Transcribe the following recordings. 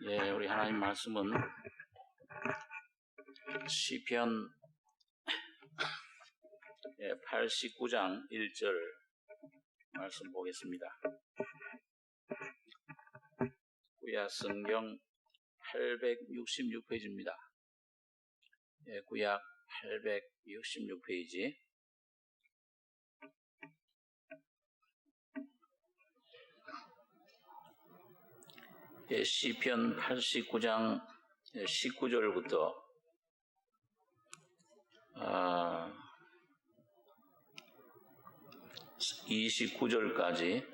예, 우리 하나님 말씀은 시편 89장 1절 말씀 보겠습니다. 구약 성경 866페이지입니다. 예, 구약 866페이지. 예, 시편 89장 19절부터 29절까지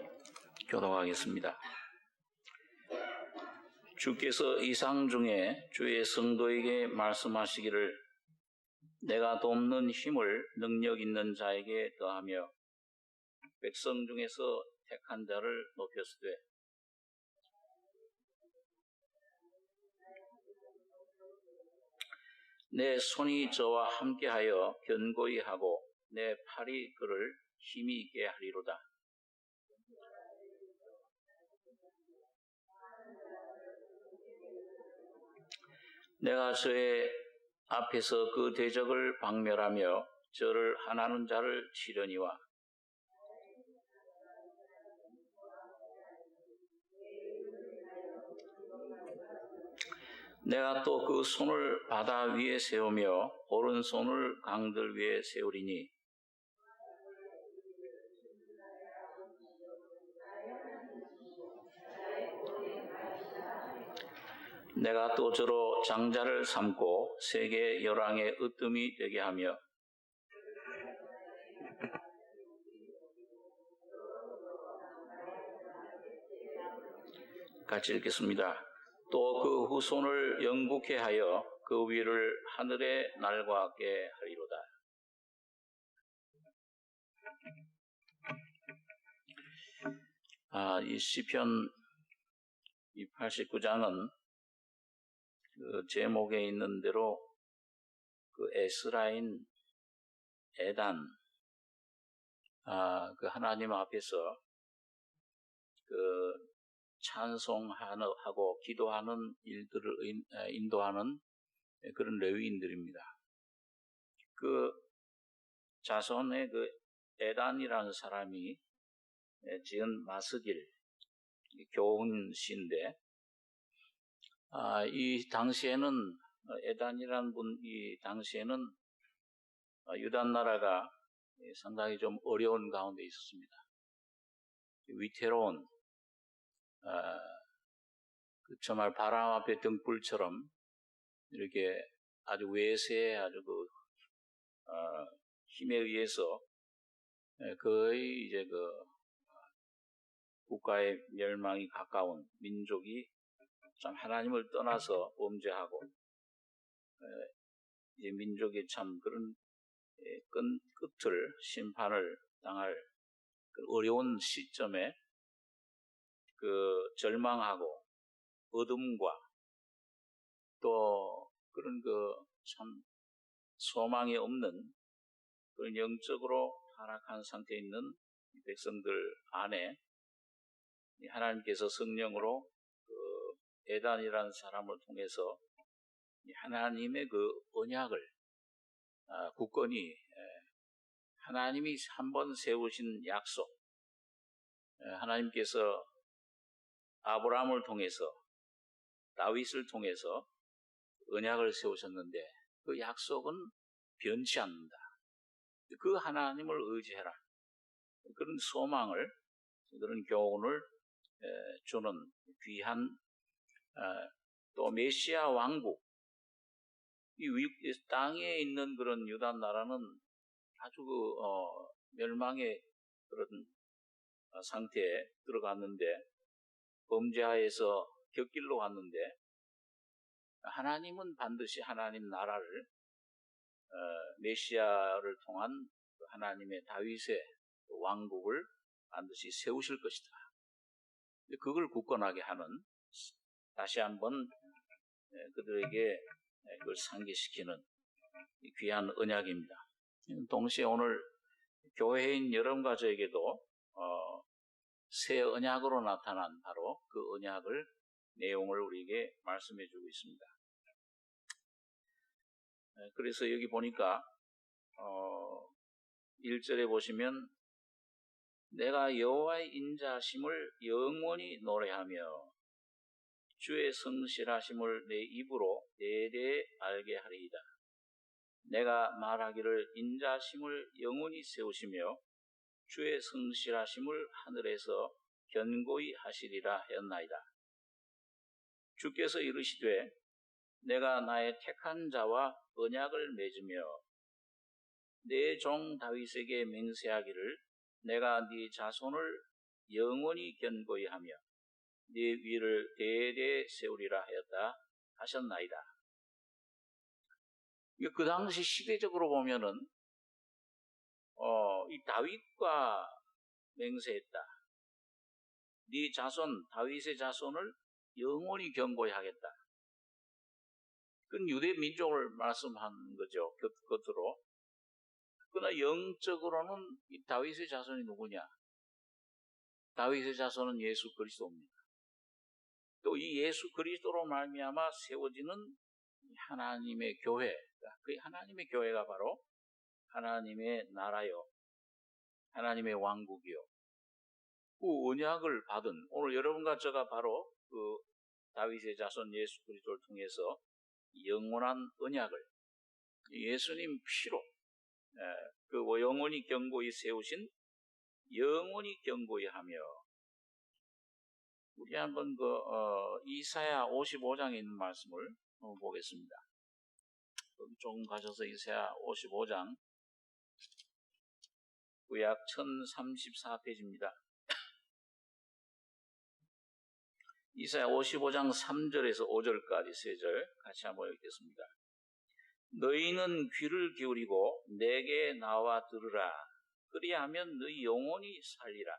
교독하겠습니다. 주께서 이상 중에 주의 성도에게 말씀하시기를 내가 돕는 힘을 능력 있는 자에게 더하며 백성 중에서 택한 자를 높였으되 내 손이 저와 함께하여 견고히 하고 내 팔이 그를 힘이 있게 하리로다. 내가 저의 앞에서 그 대적을 박멸하며 저를 하나는 자를 치려니와 내가 또 그 손을 바다 위에 세우며 오른손을 강들 위에 세우리니 내가 또 저로 장자를 삼고 세계 열왕의 으뜸이 되게 하며 같이 읽겠습니다. 또 그 후손을 영국케 하여 그 위를 하늘의 날과 같게 하리로다. 이 시편 89장은 그 제목에 있는 대로 그 에스라인 에단 그 하나님 앞에서 그 찬송하고 기도하는 일들을 인도하는 그런 레위인들입니다. 그 자손의 그 에단이라는 사람이 지은 마스길 교훈시인데 이 당시에는 에단이라는 이 당시에는 유다 나라가 상당히 좀 어려운 가운데 있었습니다. 위태로운 정말 바람 앞에 등불처럼 이렇게 아주 외세의 아주 힘에 의해서 거의 이제 국가의 멸망이 가까운 민족이 참 하나님을 떠나서 범죄하고 이제 민족이 참 그런 끝을 심판을 당할 그 어려운 시점에 그 절망하고 어둠과 또 그런 참 소망이 없는 그런 영적으로 타락한 상태에 있는 백성들 안에 하나님께서 성령으로 그 에단이라는 사람을 통해서 하나님의 그 언약을 굳건히 하나님이 한번 세우신 약속 하나님께서 아브라함을 통해서 다윗을 통해서 언약을 세우셨는데 그 약속은 변치 않는다. 그 하나님을 의지해라. 그런 소망을 그런 교훈을 주는 귀한 또 메시아 왕국 이 땅에 있는 그런 유다 나라는 아주 멸망의 그런 상태에 들어갔는데 범죄하에서 곁길로 갔는데 하나님은 반드시 하나님 나라를 메시아를 통한 하나님의 다윗의 왕국을 반드시 세우실 것이다. 그걸 굳건하게 하는 다시 한번 그들에게 그걸 상기시키는 귀한 언약입니다. 동시에 오늘 교회인 여러분과 저에게도 새 언약으로 나타난 바로 그 언약을 내용을 우리에게 말씀해 주고 있습니다. 그래서 여기 보니까 1절에 보시면 내가 여호와의 인자하심을 영원히 노래하며 주의 성실하심을 내 입으로 대대에 알게 하리이다. 내가 말하기를 인자하심을 영원히 세우시며 주의 성실하심을 하늘에서 견고히 하시리라 하였나이다. 주께서 이르시되 내가 나의 택한 자와 언약을 맺으며 내 종 다윗에게 맹세하기를 내가 네 자손을 영원히 견고히 하며 네 위를 대대에 세우리라 하였다 하셨나이다. 그 당시 시대적으로 보면은 이 다윗과 맹세했다. 네 자손 다윗의 자손을 영원히 견고히 하겠다. 그건 유대 민족을 말씀한 거죠. 겉으로. 그러나 영적으로는 이 다윗의 자손이 누구냐? 다윗의 자손은 예수 그리스도입니다. 또 이 예수 그리스도로 말미암아 세워지는 하나님의 교회, 그 하나님의 교회가 바로 하나님의 나라요, 하나님의 왕국이요. 그 언약을 받은 오늘 여러분과 저가 바로 그 다윗의 자손 예수 그리스도를 통해서 영원한 언약을 예수님 피로 그 영원히 견고히 세우신 영원히 견고히 하며 우리 한번 이사야 55장에 있는 말씀을 보겠습니다. 조금 가셔서 이사야 55장 구약 1034페이지입니다. 이사야 55장 3절에서 5절까지 3절 같이 한번 읽겠습니다. 너희는 귀를 기울이고 내게 나와 들으라. 그리하면 너희 영혼이 살리라.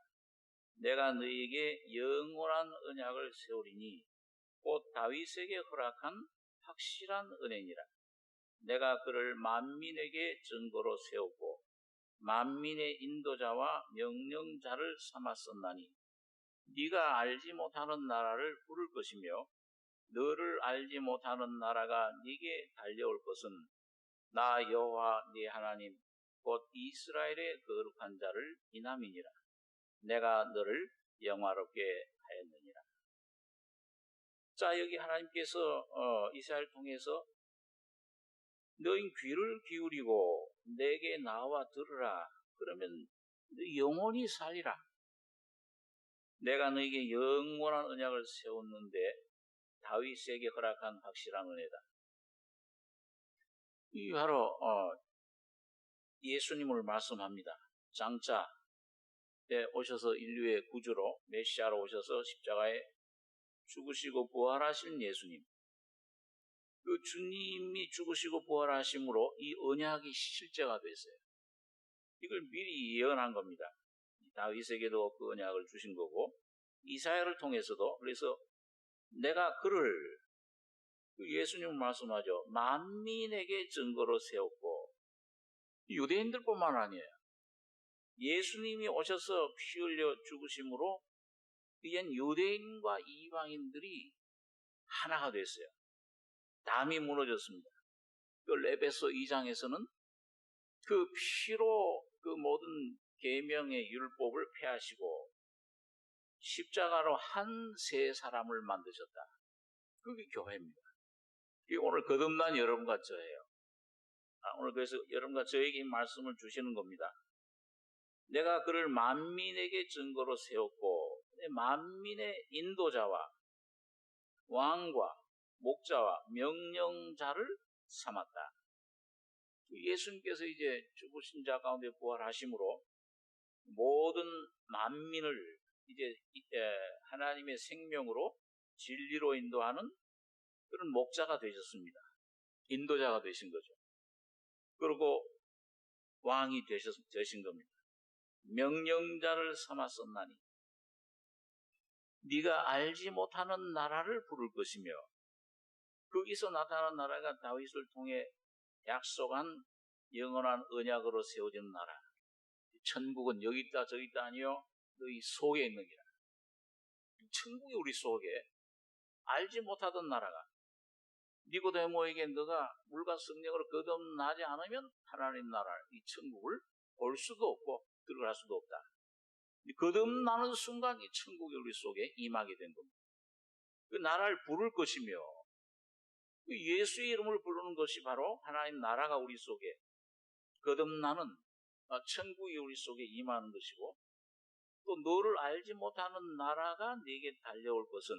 내가 너희에게 영원한 언약을 세우리니 곧 다윗에게 허락한 확실한 은혜니라. 내가 그를 만민에게 증거로 세우고 만민의 인도자와 명령자를 삼았었나니 네가 알지 못하는 나라를 부를 것이며 너를 알지 못하는 나라가 네게 달려올 것은 나 여호와 네 하나님 곧 이스라엘의 거룩한 자를 인함이니라. 내가 너를 영화롭게 하였느니라. 자, 여기 하나님께서 이사야를 통해서 너희 귀를 기울이고 내게 나와 들으라. 그러면 너 영원히 살리라. 내가 너에게 영원한 언약을 세웠는데 다윗에게 허락한 확실한 은혜다. 이 바로 예수님을 말씀합니다. 장차에 오셔서 인류의 구주로 메시아로 오셔서 십자가에 죽으시고 부활하신 예수님. 그 주님이 죽으시고 부활하심으로 이 언약이 실제가 됐어요. 이걸 미리 예언한 겁니다. 다윗에게도 그 언약을 주신 거고 이사야를 통해서도 그래서 내가 그를 예수님은 말씀하죠. 만민에게 증거로 세웠고 유대인들뿐만 아니에요. 예수님이 오셔서 피 흘려 죽으심으로 이젠 유대인과 이방인들이 하나가 됐어요. 담이 무너졌습니다. 그 에베소 2장에서는 그 피로 그 모든 계명의 율법을 폐하시고 십자가로 한 세 사람을 만드셨다. 그게 교회입니다. 이게 오늘 거듭난 여러분과 저예요. 오늘 그래서 여러분과 저에게 말씀을 주시는 겁니다. 내가 그를 만민에게 증거로 세웠고 만민의 인도자와 왕과 목자와 명령자를 삼았다. 예수님께서 이제 죽으신 자 가운데 부활하심으로 모든 만민을 이제 하나님의 생명으로 진리로 인도하는 그런 목자가 되셨습니다. 인도자가 되신 거죠. 그리고 왕이 되신 겁니다. 명령자를 삼았었나니 네가 알지 못하는 나라를 부를 것이며 거기서 나타난 나라가 다윗을 통해 약속한 영원한 언약으로 세워진 나라. 천국은 여기 있다 저기 있다 아니요 너희 속에 있느니라. 천국이 우리 속에 알지 못하던 나라가 니고데모에게 너가 물과 성령으로 거듭나지 않으면 하나님 나라, 이 천국을 볼 수도 없고 들어갈 수도 없다. 거듭나는 순간 이 천국이 우리 속에 임하게 된 겁니다. 그 나라를 부를 것이며 그 예수의 이름을 부르는 것이 바로 하나님 나라가 우리 속에 거듭나는 천국이 우리 속에 임하는 것이고, 또 너를 알지 못하는 나라가 네게 달려올 것은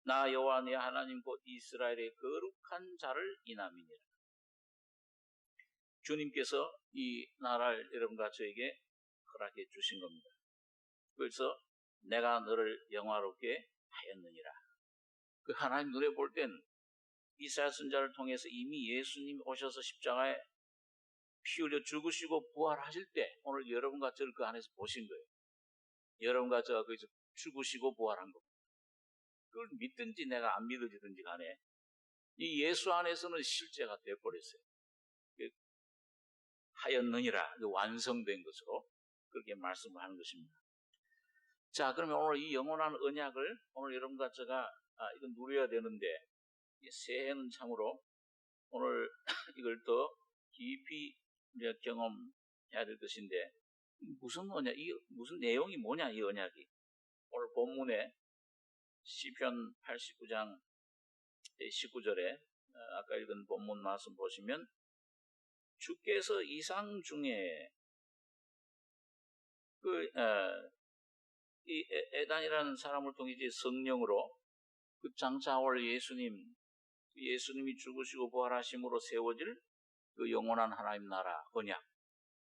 나 여호와 네 하나님 곧 이스라엘의 거룩한 자를 인함이니라. 주님께서 이 나라를 여러분과 저에게 허락해 주신 겁니다. 그래서 내가 너를 영화롭게 하였느니라. 그 하나님 눈에 볼 땐 이사야 선지자를 통해서 이미 예수님이 오셔서 십자가에 피 흘려 죽으시고 부활하실 때 오늘 여러분과 저를 그 안에서 보신 거예요. 여러분과 저가 거기서 죽으시고 부활한 겁니다. 그걸 믿든지 내가 안 믿어지든지 간에 이 예수 안에서는 실제가 되어버렸어요. 하였느니라, 완성된 것으로 그렇게 말씀을 하는 것입니다. 자, 그러면 오늘 이 영원한 언약을 오늘 여러분과 제가 이건 누려야 되는데, 새해는 참으로 오늘 이걸 더 깊이 우리가 경험해야 될 것인데, 무슨 언약, 무슨 내용이 뭐냐, 이 언약이. 오늘 본문에 시편 89장 19절에 아까 읽은 본문 말씀 보시면 주께서 이상 중에 이 에단이라는 사람을 통해 성령으로 그 장차 올 예수님이 죽으시고 부활하심으로 세워질 그 영원한 하나님 나라 언약,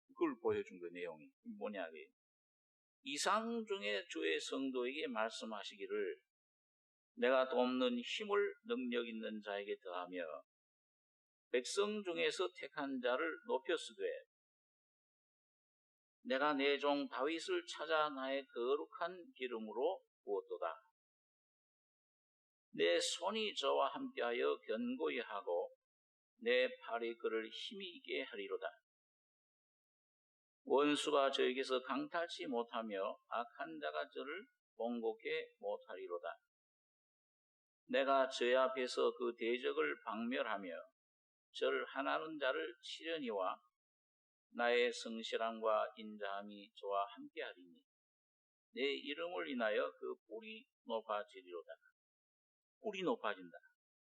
그걸 보여준 그 내용이 뭐냐. 이상 중에 주의 성도에게 말씀하시기를 내가 돕는 힘을 능력 있는 자에게 더하며 백성 중에서 택한 자를 높였으되 내가 내 종 다윗을 찾아 나의 거룩한 기름으로 부었도다. 내 손이 저와 함께하여 견고히 하고 내 팔이 그를 힘이 있게 하리로다. 원수가 저에게서 강탈치 못하며 악한 자가 저를 봉곡해 못하리로다. 내가 저 앞에서 그 대적을 박멸하며 저를 하나는 자를 치려니와 나의 성실함과 인자함이 저와 함께하리니 내 이름을 인하여 그 뿔이 높아지리로다. 뿔이 높아진다.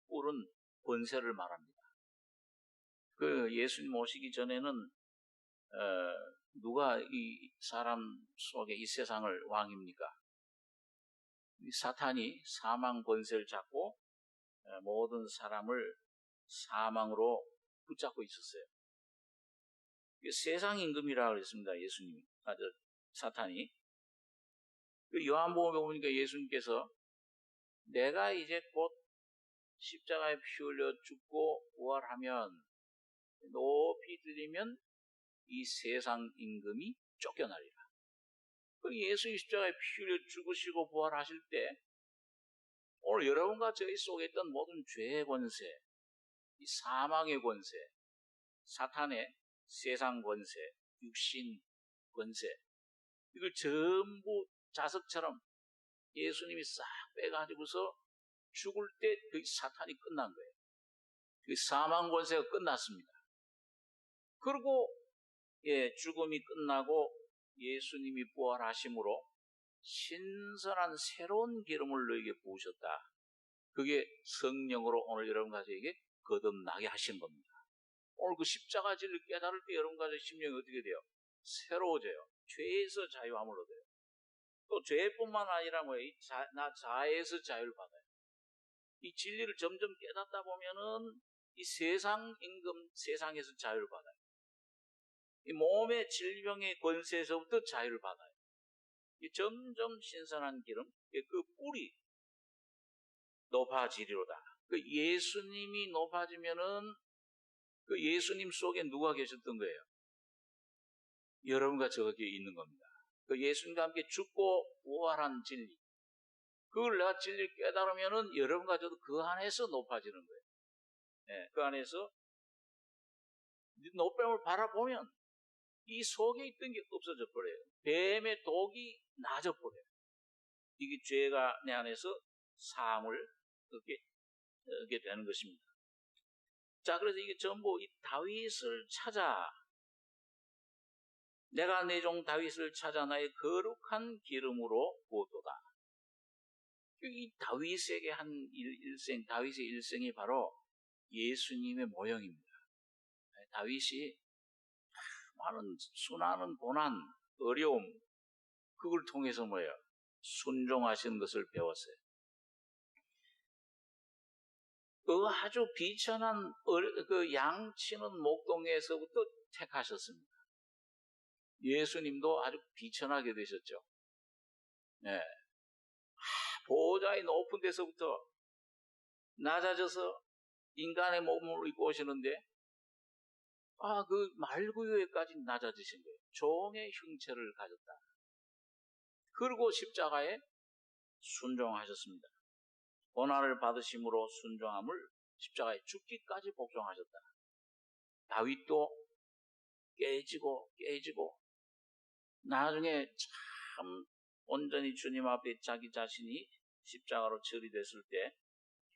뿔은 권세를 말합니다. 그 예수님 오시기 전에는 누가 이 사람 속에 이 세상을 왕입니까? 사탄이 사망 권세를 잡고 모든 사람을 사망으로 붙잡고 있었어요. 세상 임금이라고 그랬습니다. 예수님이. 사탄이. 요한복음에 보니까 예수님께서 내가 이제 곧 십자가에 피 흘려 죽고 부활하면 높이 들리면 이 세상 임금이 쫓겨나리라. 예수님 십자가에 피 흘려 죽으시고 부활하실 때 오늘 여러분과 저희 속에 있던 모든 죄의 권세, 이 사망의 권세, 사탄의 세상 권세, 육신 권세, 이걸 전부 자석처럼 예수님이 싹 빼가지고서 죽을 때 그 사탄이 끝난 거예요. 그 사망 권세가 끝났습니다. 그리고 죽음이 끝나고 예수님이 부활하심으로 신선한 새로운 기름을 너에게 부으셨다. 그게 성령으로 오늘 여러분과 저에게 거듭나게 하신 겁니다. 오늘 그 십자가 진리를 깨달을 때 여러분과 저 심령이 어떻게 돼요? 새로워져요. 죄에서 자유함을 얻어요. 또 죄뿐만 아니라 나 자아에서 자유를 받아요. 이 진리를 점점 깨닫다 보면은 이 세상 임금, 세상에서 자유를 받아요. 이 몸의 질병의 권세에서부터 자유를 받아요. 이 점점 신선한 기름, 그 뿔이 높아지리로다. 그 예수님이 높아지면은 그 예수님 속에 누가 계셨던 거예요? 여러분과 저가 있는 겁니다. 그 예수님과 함께 죽고 부활한 진리, 그걸 내가 진리를 깨달으면은 여러분과 저도 그 안에서 높아지는 거예요. 그 안에서 높임을 바라보면 이 속에 있던 게 없어져 버려요. 뱀의 독이 나아져 버려요. 이게 죄가 내 안에서 사함을 얻게 되는 것입니다. 자, 그래서 이게 전부 이 다윗을 찾아, 내가 내 종 다윗을 찾아 나의 거룩한 기름으로 부었도다. 이 다윗에게 한 일생, 다윗의 일생이 바로 예수님의 모형입니다. 다윗이 많은 수많은 고난, 어려움, 그걸 통해서 뭐예요? 순종하시는 것을 배웠어요. 그 아주 비천한 그 양치는 목동에서부터 택하셨습니다. 예수님도 아주 비천하게 되셨죠. 네. 보좌의 높은 데서부터 낮아져서 인간의 몸을 입고 오시는데, 그 말구유에까지 낮아지신 거예요. 종의 형체를 가졌다. 그리고 십자가에 순종하셨습니다. 고난을 받으심으로 순종함을 십자가에 죽기까지 복종하셨다. 다윗도 깨지고 나중에 참 온전히 주님 앞에 자기 자신이 십자가로 처리됐을 때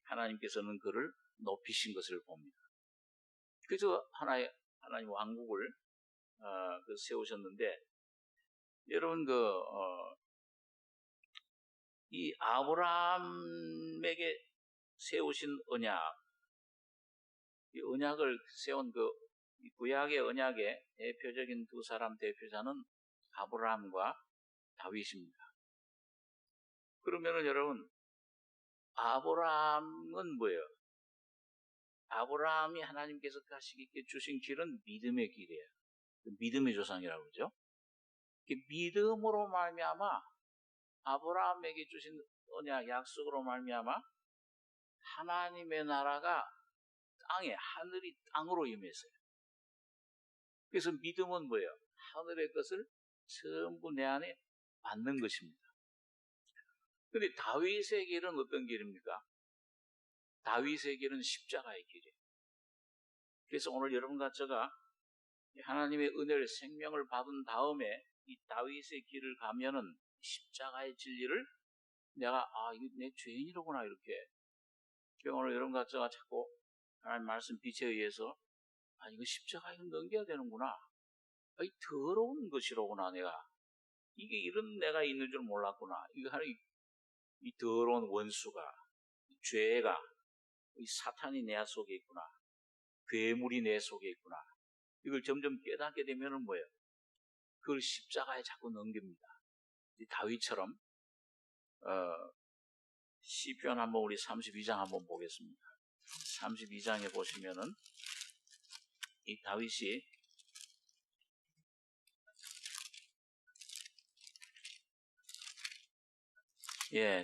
하나님께서는 그를 높이신 것을 봅니다. 그래서 하나님 왕국을 세우셨는데, 여러분 이 아브라함에게 세우신 언약, 이 언약을 세운 그 구약의 언약의 대표적인 두 사람 대표자는 아브라함과 다윗입니다. 그러면은 여러분, 아브라함은 뭐예요? 아브라함이 하나님께서 가시게 주신 길은 믿음의 길이에요. 믿음의 조상이라고 그러죠. 믿음으로 말미암아 아브라함에게 주신 언약, 약속으로 말미암아 하나님의 나라가 하늘이 땅으로 임했어요. 그래서 믿음은 뭐예요? 하늘의 것을 전부 내 안에 받는 것입니다. 근데 다윗의 길은 어떤 길입니까? 다윗의 길은 십자가의 길이에요. 그래서 오늘 여러분과 제가 하나님의 은혜를, 생명을 받은 다음에 이 다윗의 길을 가면은 십자가의 진리를 내가 이거 내 죄인이로구나, 이렇게. 오늘 여러분과 제가 자꾸 하나님 말씀 빛에 의해서 이거 십자가 이거 넘겨야 되는구나. 이 더러운 것이로구나, 내가. 이게 이런 내가 있는 줄 몰랐구나. 이거 하나님, 이 더러운 원수가, 이 죄가, 이 사탄이 내 속에 있구나. 괴물이 내 속에 있구나. 이걸 점점 깨닫게 되면은 뭐예요? 그걸 십자가에 자꾸 넘깁니다. 다윗처럼 시편 한번 우리 32장 한번 보겠습니다. 32장에 보시면은 이 다윗이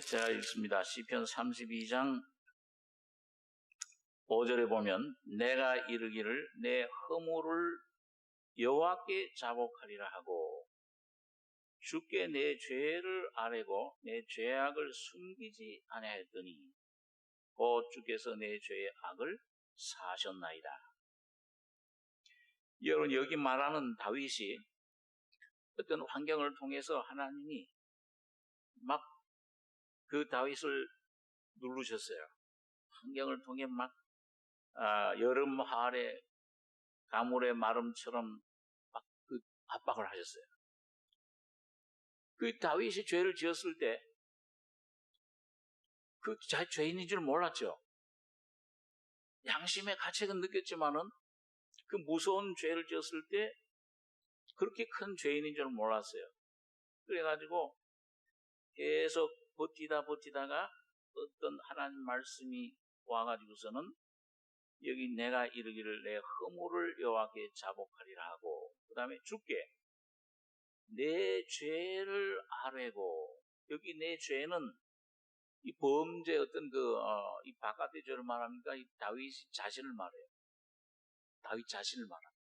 제가 읽습니다. 시편 32장 5절에 보면 내가 이르기를 내 허물을 여호와께 자복하리라 하고 주께 내 죄를 아뢰고 내 죄악을 숨기지 아니하였더니 곧 주께서 내 죄의 악을 사하셨나이다. 여러분, 여기 말하는 다윗이 어떤 환경을 통해서 하나님이 막 그 다윗을 누르셨어요. 환경을 통해 막 여름 하래 가물의 마름처럼 막 그 압박을 하셨어요. 그 다윗이 죄를 지었을 때 그 죄인인 줄 몰랐죠. 양심의 가책은 느꼈지만은 그 무서운 죄를 지었을 때 그렇게 큰 죄인인 줄 몰랐어요. 그래가지고 계속 버티다가 어떤 하나님 말씀이 와가지고서는 여기 내가 이르기를 내 허물을 여호와께 자복하리라 하고, 그 다음에 주께 내 죄를 아뢰고, 여기 내 죄는 이 범죄 어떤 이 바깥의 죄를 말합니까? 이 다윗 자신을 말해요. 다윗 자신을 말합니다.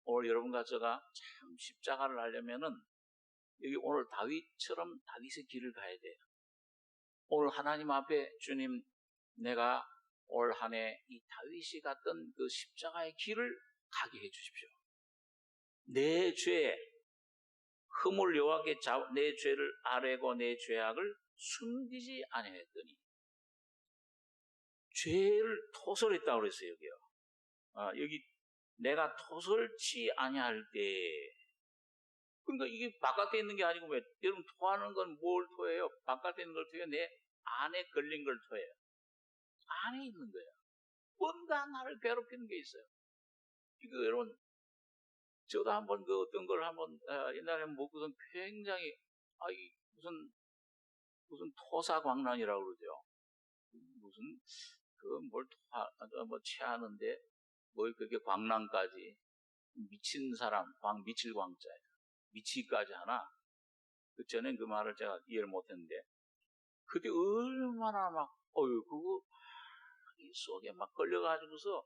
오늘 여러분과 제가 참 십자가를 하려면은 여기 오늘 다윗처럼 다윗의 길을 가야 돼요. 오늘 하나님 앞에 주님, 내가 올 한 해 이 다윗이 갔던 그 십자가의 길을 가게 해주십시오. 내 죄, 허물 여호와께 내 죄를 아뢰고 내 죄악을 숨기지 아니하였더니 죄를 토설했다고 그랬어요. 여기요. 여기 내가 토설치 아니할 때, 그러니까 이게 바깥에 있는 게 아니고 왜 여러분 토하는 건 뭘 토해요? 바깥에 있는 걸 토해요? 내 안에 걸린 걸 토해요. 안에 있는 거예요. 뭔가 나를 괴롭히는 게 있어요. 이거 여러분 저도 한번 그 어떤 걸 한번 옛날에 먹고선 굉장히 이 무슨 토사광란이라고 그러죠. 무슨 뭘 뭐 취하는데 뭐 그렇게 광란까지 미친 사람 미칠 광자예요. 미치기까지 하나. 그 전엔 그 말을 제가 이해를 못했는데 그때 얼마나 막 그거 이 속에 막 걸려가지고서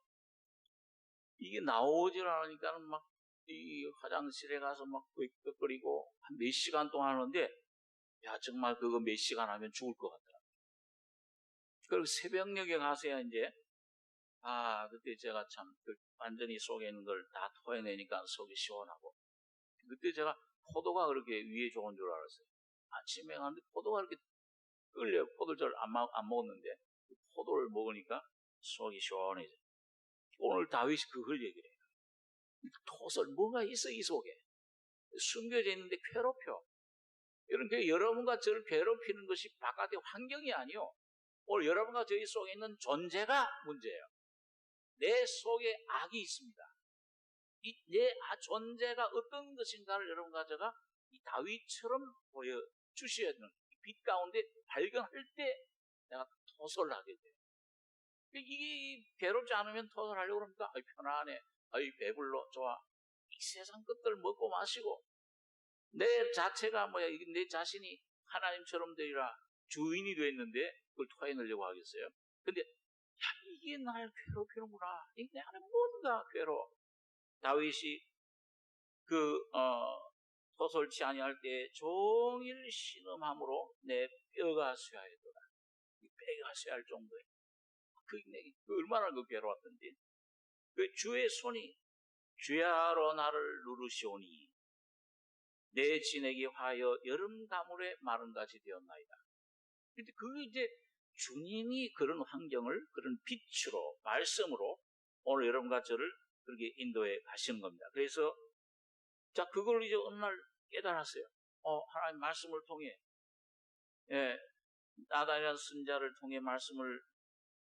이게 나오질 않으니까는 막 이 화장실에 가서 막 끄끄거리고 한 몇 시간 동안 하는데 야 정말 그거 몇 시간 하면 죽을 것 같더라. 그리고 새벽녘에 가서야 이제 그때 제가 참 완전히 속에 있는 걸 다 토해내니까 속이 시원하고 그때 제가 포도가 그렇게 위에 좋은 줄 알았어요. 아침에 가는데 포도가 그렇게 끌려요. 포도를 잘 안 먹었는데 포도를 먹으니까 속이 시원해져. 오늘 다윗이 그걸 얘기해요. 토설 뭐가 있어 이 속에 숨겨져 있는데 괴롭혀. 이렇게 여러분과 저를 괴롭히는 것이 바깥의 환경이 아니요. 오늘 여러분과 저희 속에 있는 존재가 문제예요. 내 속에 악이 있습니다. 내 존재가 어떤 것인가를 여러분과 제가 이 다윗처럼 보여주셔야 되는 빛 가운데 발견할 때 내가 토설을 하게 돼요. 이게 괴롭지 않으면 토설하려고 그럽니까? 편안해. 배불러. 좋아. 이 세상 것들 먹고 마시고 내 자체가 내 자신이 하나님처럼 되리라 주인이 되어 있는데 그걸 토해내려고 하겠어요? 근데 이게 날 괴롭히는구나. 이게 내 안에 뭔가 괴로워. 다윗이 토설치 아니할 때 종일 신음함으로 내 뼈가 쇠하였더라. 뼈가 쇠할 정도에 그 얼마나 괴로웠던지. 주의 손이 주야로 나를 누르시오니 내 진액이 화하여 여름 가물에 마른같이 되었나이다. 근데 이제 주님이 그런 환경을 그런 빛으로 말씀으로 오늘 여러분과 저를 그렇게 인도해 가시는 겁니다. 그래서 그걸 이제 어느 날 깨달았어요. 하나님 말씀을 통해 나단이라는 선자를 통해 말씀을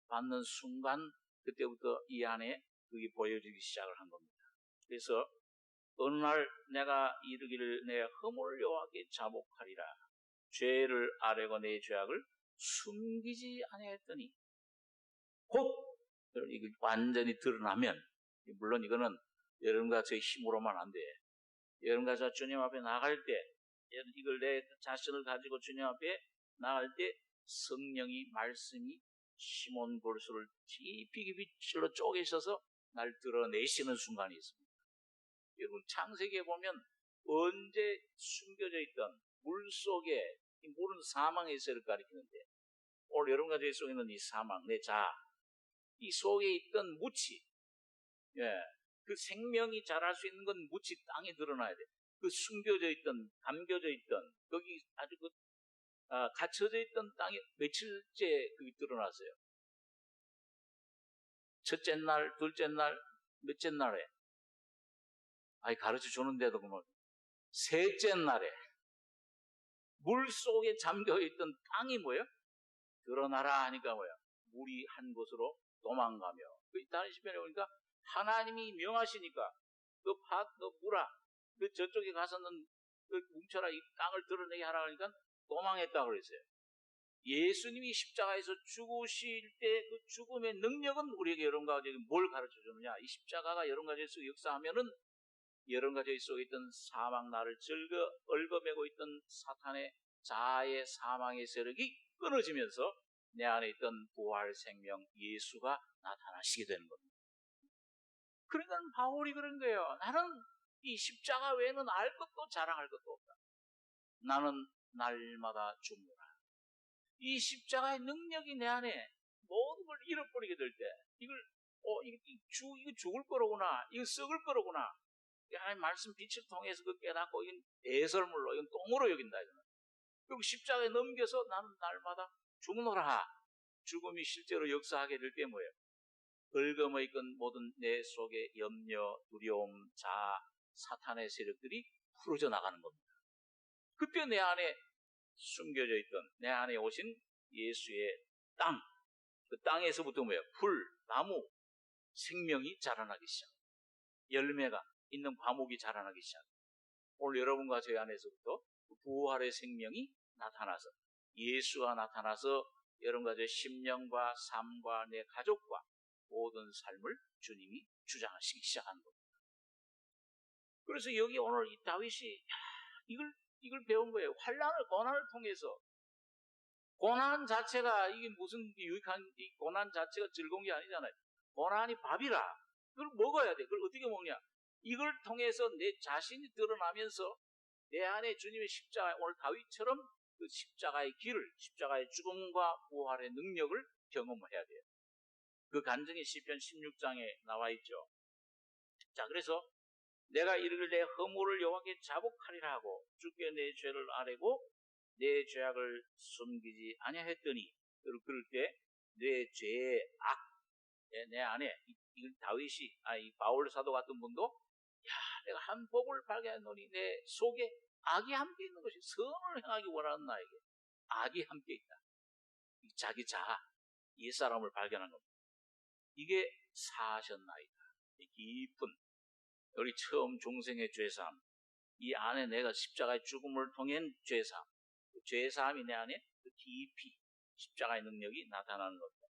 받는 순간 그때부터 이 안에 그게 보여지기 시작을 한 겁니다. 그래서 어느 날 내가 이르기를 내 허물을 여호와께 자복하리라. 죄를 아뢰고 내 죄악을 숨기지 아니하였더니 곧 이게 완전히 드러나면 물론 이거는 여러분과 저의 힘으로만 안 돼. 여러분과 저 주님 앞에 나갈 때 이걸 내 자신을 가지고 주님 앞에 나갈 때 성령이 말씀이 시몬 골수를 깊이 찔러 쪼개셔서 날 드러내시는 순간이 있습니다. 여러분 창세기에 보면 언제 숨겨져 있던 물속에 이 물은 사망의 세를 가리키는데 오늘 여러분과 제 속에 있는 이 사망, 내 자아 이 속에 있던 무치 그 생명이 자랄 수 있는 건 무치 땅에 드러나야 돼. 그 숨겨져 있던 감겨져 있던 거기 아주 갇혀져 있던 땅에 며칠째 그게 드러났어요. 첫째 날, 둘째 날, 몇째 날에 가르쳐 주는데도 그만 셋째 날에 물 속에 잠겨있던 땅이 뭐예요? 드러나라 하니까 뭐예요? 물이 한 곳으로 도망가며 다른 시편에 보니까 하나님이 명하시니까 너 물아 너 저쪽에 가서는 뭉쳐라 이 땅을 드러내게 하라 하니까 도망했다고 그랬어요. 예수님이 십자가에서 죽으실 때 그 죽음의 능력은 우리에게 여러분과 저에게 뭘 가르쳐 주느냐? 이 십자가가 여러분과 저희 속에 역사하면은 여러분과 저희 속에 있던 사망 나를 얽어매고 있던 사탄의 자아의 사망의 세력이 끊어지면서 내 안에 있던 부활 생명 예수가 나타나시게 되는 겁니다. 그러니까 바울이 그런 거예요. 나는 이 십자가 외에는 알 것도 자랑할 것도 없다. 나는 날마다 죽노라. 이 십자가의 능력이 내 안에 모든 걸 잃어버리게 될 때 이거 죽을 거로구나. 이거 썩을 거로구나. 하나님 말씀 빛을 통해서 그 깨닫고 이건 배설물로 이건 똥으로 여긴다. 이거는. 그리고 십자가에 넘겨서 나는 날마다 죽노라. 죽음이 실제로 역사하게 될 때 뭐예요? 긁어머 있던 모든 내 속의 염려, 두려움, 자아, 사탄의 세력들이 풀어져 나가는 겁니다. 그때 내 안에 숨겨져 있던, 내 안에 오신 예수의 땅, 그 땅에서부터 뭐예요? 풀, 나무, 생명이 자라나기 시작. 열매가 있는 과목이 자라나기 시작. 오늘 여러분과 저희 안에서부터 부활의 생명이 나타나서, 예수가 나타나서 여러분과 저희 심령과 삶과 내 가족과 모든 삶을 주님이 주장하시기 시작하는 겁니다. 그래서 여기 오늘 이 다윗이 이걸 배운 거예요. 환난을, 고난을 통해서. 고난 자체가 이게 무슨 유익한, 이 고난 자체가 즐거운 게 아니잖아요. 고난이 밥이라. 그걸 먹어야 돼. 그걸 어떻게 먹냐? 이걸 통해서 내 자신이 드러나면서 내 안에 주님의 십자가, 오늘 다윗처럼 그 십자가의 길을, 십자가의 죽음과 부활의 능력을 경험해야 돼요. 그 간증이 시편 16장에 나와 있죠. 자, 그래서 내가 이르길 내 허물을 여호와께 자복하리라 하고 주께 내 죄를 아뢰고 내 죄악을 숨기지 아니하였더니, 그럴 때 내 죄의 악, 내 안에 이 다윗이, 이 바울 사도 같은 분도 내가 한 복을 발견했노니 내 속에 악이 함께 있는 것이, 선을 행하기 원하는 나에게 악이 함께 있다. 자기 자아, 옛사람을 발견한 겁니다. 이게 사하셨나이다. 깊은 우리 처음 중생의 죄사함, 이 안에 내가 십자가의 죽음을 통한 죄사함, 그 죄사함이 내 안에 깊이 십자가의 능력이 나타나는 겁니다.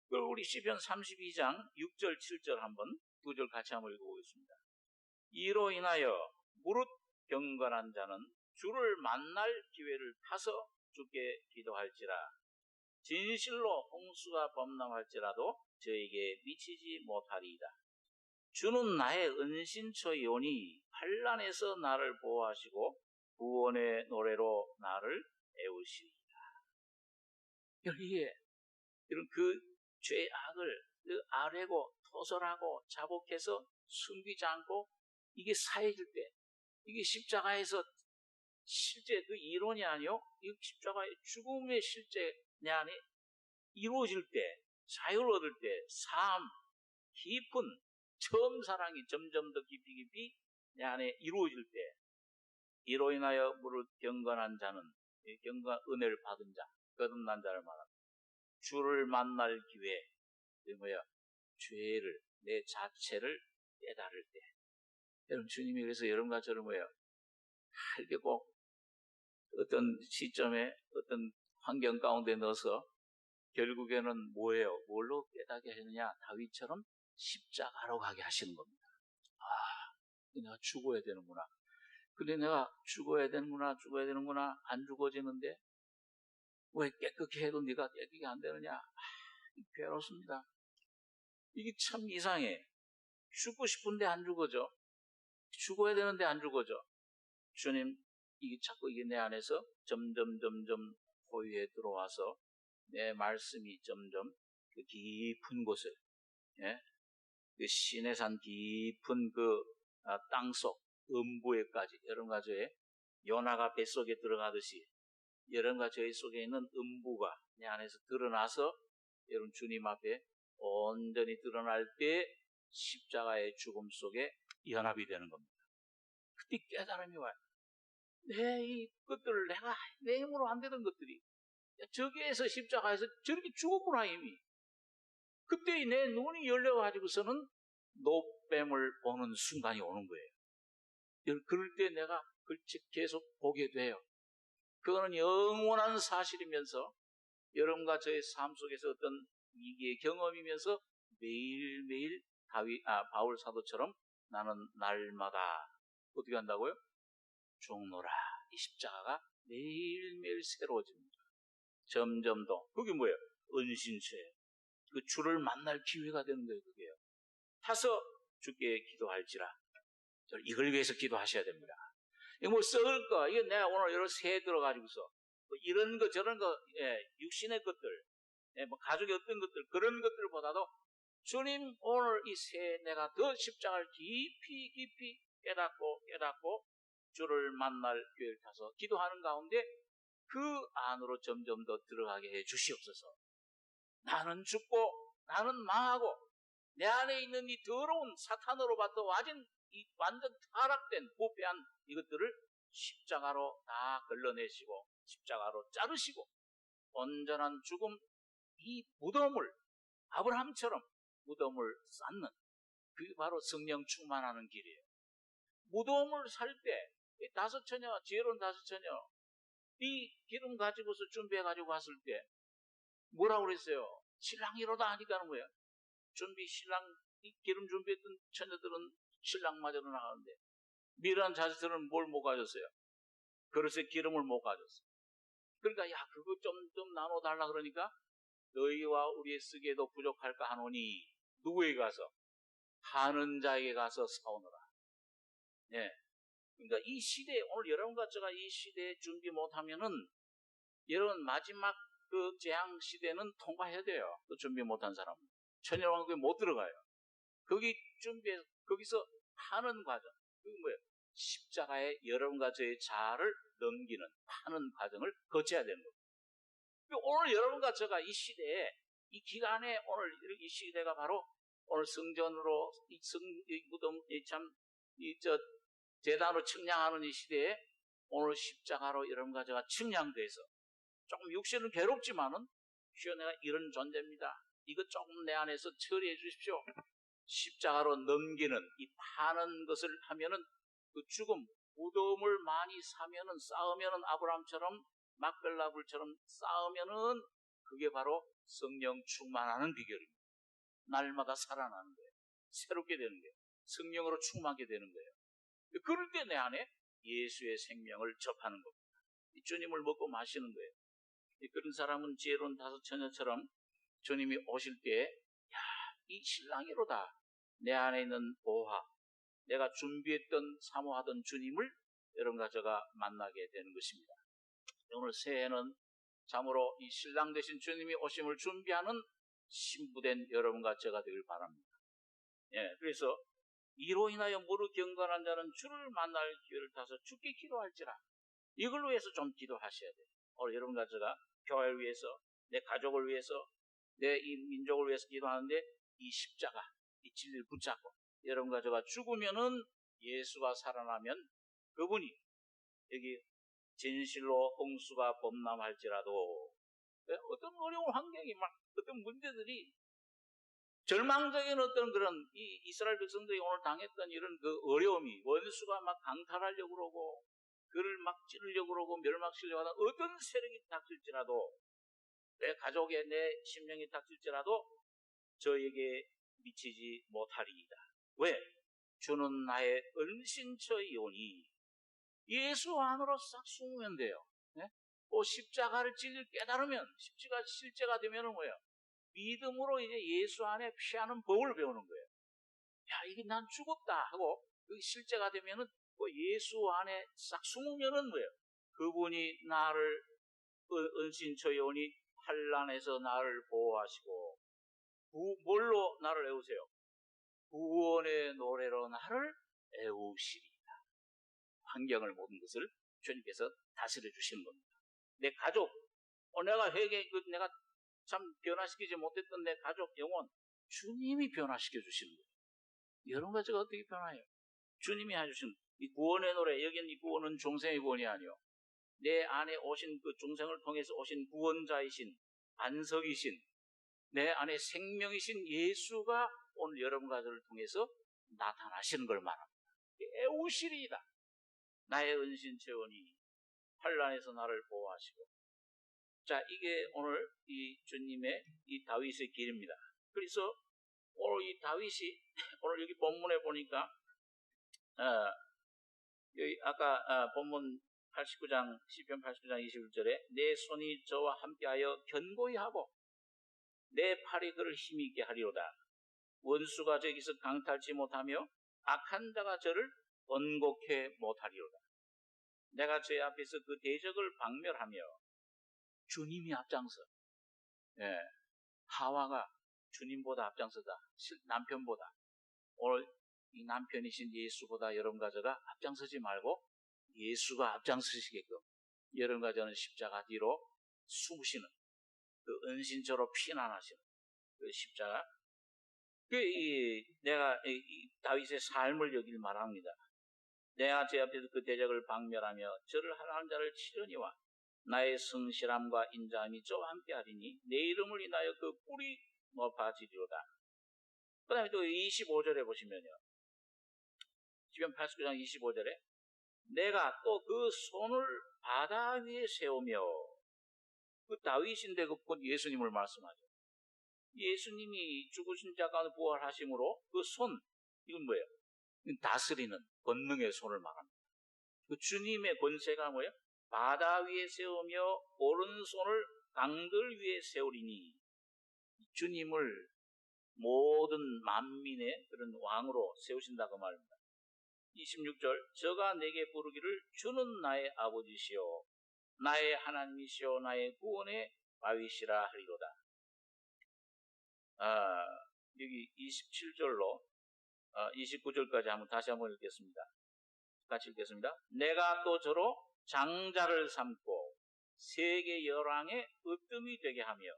그리고 우리 시편 32장 6절 7절 한번 두 절 같이 한번 읽어보겠습니다. 이로 인하여 무릇 경건한 자는 주를 만날 기회를 타서 주께 기도할지라. 진실로 홍수가 범람할지라도 저에게 미치지 못하리이다. 주는 나의 은신처이오니 환난에서 나를 보호하시고 구원의 노래로 나를 애우시리이다. 여기에 이런 그 죄악을 아뢰고 토설하고 자복해서 숨기지 않고 이게 사해질 때, 이게 십자가에서 실제 그 이론이 아니요, 이 십자가의 죽음의 실제 내 안에 이루어질 때, 자유를 얻을 때, 삶, 깊은 처음 사랑이 점점 더 깊이 내 안에 이루어질 때, 이로 인하여 무릇 경건한 자는, 경건 은혜를 받은 자, 거듭난 자를 말합니다. 주를 만날 기회, 죄를, 내 자체를 깨달을 때, 여러분, 주님이 그래서 여러분과 저를 이렇게 꼭 어떤 시점에 어떤 환경 가운데 넣어서 결국에는 뭐예요? 뭘로 깨닫게 하느냐? 다윗처럼 십자가로 가게 하시는 겁니다. 내가 죽어야 되는구나. 근데 내가 죽어야 되는구나. 안 죽어지는데 왜 깨끗게 해도 네가 깨끗이 안 되느냐? 괴롭습니다. 이게 참 이상해. 죽고 싶은데 안 죽어져. 죽어야 되는데 안 죽어져. 주님, 이게 자꾸 이게 내 안에서 점점 호유에 들어와서 내 말씀이 점점 그 깊은 곳을, 그 시내산 깊은 그 땅속 음부에까지, 여러분과 저의 요나가 뱃속에 들어가듯이 여러분과 저희 속에 있는 음부가 내 안에서 드러나서 여러분 주님 앞에 온전히 드러날 때 십자가의 죽음 속에 연합이 되는 겁니다. 그때 깨달음이 와요. 이 것들을 내가 내 힘으로 안 되던 것들이 저기에서 십자가에서 저렇게 죽었구나 이미. 그때 내 눈이 열려가지고서는 노뱀을 보는 순간이 오는 거예요. 그럴 때 내가 그걸 계속 보게 돼요. 그거는 영원한 사실이면서 여러분과 저의 삶 속에서 어떤 위기의 경험이면서 매일매일 바울 사도처럼 나는 날마다 어떻게 한다고요? 죽노라. 이 십자가가 매일매일 새로워집니다. 점점 더. 그게 뭐예요? 은신처예요. 그 주를 만날 기회가 되는 거예요. 그게요. 타서 주께 기도할지라. 이걸 위해서 기도하셔야 됩니다. 이거 썩을 거, 이거 내가 오늘 여러 새 들어가지고서 이런 거 저런 거, 육신의 것들, 가족의 어떤 것들, 그런 것들보다도 주님 오늘 이 새 내가 더 십자가를 깊이 깨닫고 주를 만날 교회를 타서 기도하는 가운데 그 안으로 점점 더 들어가게 해 주시옵소서. 나는 죽고 나는 망하고 내 안에 있는 이 더러운 사탄으로부터 와진 이 완전 타락된 부패한 이것들을 십자가로 다 걸러내시고 십자가로 자르시고 온전한 죽음, 이 무덤을 아브라함처럼 무덤을 쌓는, 그게 바로 성령 충만하는 길이에요. 무덤을 살 때 다섯 처녀, 지혜로운 다섯 처녀 이 기름 가지고서 준비해가지고 갔을 때 뭐라고 그랬어요? 신랑이로다 하니까 하는 거예요. 신랑, 이 기름 준비했던 처녀들은 신랑 맞으러 나가는데 미련한 자식들은 뭘 못 가졌어요? 그릇에 기름을 못 가졌어요. 그러니까 야, 그거 좀 나눠달라 그러니까 너희와 우리의 쓰기에도 부족할까 하노니 누구에게 가서? 하는 자에게 가서 사오너라. 예. 그러니까 이 시대에, 오늘 여러분과 제가 이 시대에 준비 못하면은 여러분 마지막 그 재앙 시대는 통과해야 돼요. 그 준비 못한 사람은 천년왕국에 못 들어가요. 거기서 파는 과정, 그게 뭐예요? 십자가에 여러분과 저의 자아를 넘기는, 파는 과정을 거쳐야 되는 거예요. 오늘 여러분과 제가 이 시대에, 이 기간에, 오늘 이 시대가 바로 오늘 성전으로 이 무덤, 제단으로 측량하는 이 시대에 오늘 십자가로 여러분과 제가 측량돼서 조금 육신은 괴롭지만은 주여 내가 이런 존재입니다. 이거 조금 내 안에서 처리해 주십시오. 십자가로 넘기는 이 파는 것을 하면은 그 죽음, 무덤을 많이 쌓으면은 아브라함처럼 막벨라불처럼 쌓으면은 그게 바로 성령 충만하는 비결입니다. 날마다 살아나는 거예요. 새롭게 되는 거예요. 성령으로 충만하게 되는 거예요. 그럴 때 내 안에 예수의 생명을 접하는 겁니다. 이 주님을 먹고 마시는 거예요. 그런 사람은 지혜로운 다섯 처녀처럼 주님이 오실 때, 야, 이 신랑이로다. 내 안에 있는 보화, 내가 준비했던 사모하던 주님을 여러분과 제가 만나게 되는 것입니다. 오늘 새해는 참으로 이 신랑 되신 주님이 오심을 준비하는 신부된 여러분과 제가 되길 바랍니다. 예, 그래서 이로 인하여 무릇 경건한 자는 주를 만날 기회를 타서 주께 기도할지라. 이걸로 해서 좀 기도하셔야 돼요. 오늘 여러분과 제가 교회를 위해서, 내 가족을 위해서, 내 이 민족을 위해서 기도하는데 이 십자가, 이 진리를 붙잡고 여러분과 제가 죽으면은 예수가 살아나면 그분이 여기 진실로 홍수가 범람할지라도 어떤 어려운 환경이 막 어떤 문제들이 절망적인 어떤 그런 이 이스라엘 백성들이 오늘 당했던 이런 그 어려움이 원수가 막 강탈하려고 그러고 그를 막 찌르려고 그러고 멸망시키려고 하는 어떤 세력이 닥칠지라도 내 가족에 내 심령이 닥칠지라도 저에게 미치지 못하리이다. 왜? 주는 나의 은신처이오니 예수 안으로 싹 숨으면 돼요. 네? 십자가를 진리를 깨달으면 십자가 실제가 되면은 뭐예요? 믿음으로 이제 예수 안에 피하는 법을 배우는 거예요. 야, 이게 난 죽었다 하고 그게 실제가 되면은 예수 안에 싹 숨으면은 뭐예요? 그분이 나를 은신처이오니 환난에서 나를 보호하시고 뭘로 나를 애우세요? 구원의 노래로 나를 애우시리이다. 환경을 모든 것을 주님께서 다스려 주시는 겁니다. 내 가족, 내가 내가 참 변화시키지 못했던 내 가족 영혼, 주님이 변화시켜 주시는 거예요. 여러분 가지가 어떻게 변화해요? 주님이 해주신 이 구원의 노래, 여기는 이 구원은 중생의 구원이 아니요. 내 안에 오신 그 중생을 통해서 오신 구원자이신 안석이신 내 안에 생명이신 예수가 오늘 여러분 가족을 통해서 나타나시는 걸 말합니다. 애우시리이다. 나의 은신처오니 환난에서 나를 보호하시고. 자, 이게 오늘 이 주님의 이 다윗의 길입니다. 그래서 오늘 이 다윗이 오늘 여기 본문에 보니까 여기 아까 본문 89장 시편 89장 21절에 내 손이 저와 함께하여 견고히 하고 내 팔이 그를 힘있게 하리로다. 원수가 저기서 강탈치 못하며 악한 자가 저를 번곡해 못하리로다. 내가 제 앞에서 그 대적을 박멸하며 주님이 앞장서. 예, 하와가 주님보다 앞장서다. 남편보다. 오늘 이 남편이신 예수보다 여러분과 제가 앞장서지 말고 예수가 앞장서시게끔 여러분과 저는 십자가 뒤로 숨으시는 그 은신처로 피난하시는 그 십자가. 내가 다윗의 삶을 여길 말합니다. 내가 제 앞에서 그 대적을 박멸하며 저를 하나님 자를 치르니와 나의 성실함과 인자함이 저와 함께하리니 내 이름을 인하여 그 뿔이 높아지리로다. 그 다음에 또 25절에 보시면요. 시편 89장 25절에 내가 또 그 손을 바다 위에 세우며, 그 다윗인데 곧 예수님을 말씀하죠. 예수님이 죽으신 자 가운데 부활하심으로 그 손, 이건 뭐예요? 다스리는 권능의 손을 말합니다. 그 주님의 권세가 뭐예요? 바다 위에 세우며 오른손을 강들 위에 세우리니, 주님을 모든 만민의 그런 왕으로 세우신다고 말합니다. 26절 저가 내게 부르기를 주는 나의 아버지시요 나의 하나님이시요 나의 구원의 바위시라 하리로다. 여기 27절로 29절까지 한번 다시 한번 읽겠습니다. 같이 읽겠습니다. 내가 또 저로 장자를 삼고 세계 열왕의 으뜸이 되게 하며